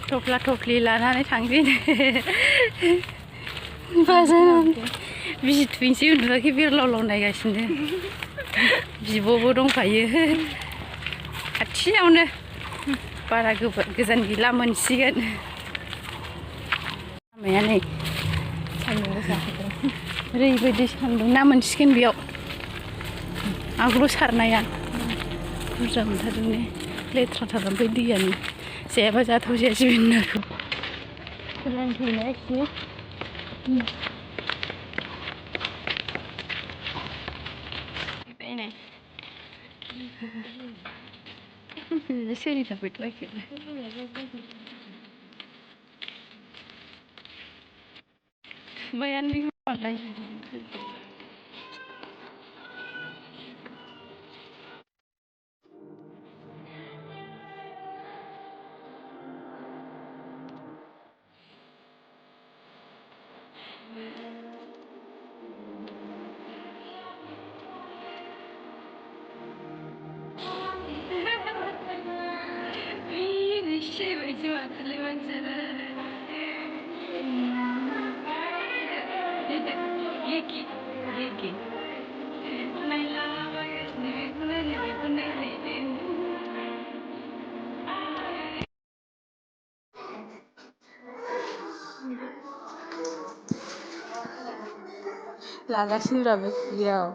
थफ्ला थफ्लि लानानै थांसै बाजाराव बिसि थुहैनोसै उन्दुआखै बिरलावलाव नायगासिनो बिब'बो दंफायो खाथियावनो बारा गोजान गैला मोनसिगोन लामाया नै सान्दुं गोसा ओरैबायदि सान्दुं ना मोनसिगोन बेयाव आगोलाव सारनाया बुरजा मोनथारदों ने लेथ्राथार ओमफ्राय दैयानो जायाबा जाथावजायासै बे नाखौ फोरानफैना एसे सोरनि थाफैथ'वाखै थुबायानो बांद्राय लागासिनो ब्रा बे खुगायाव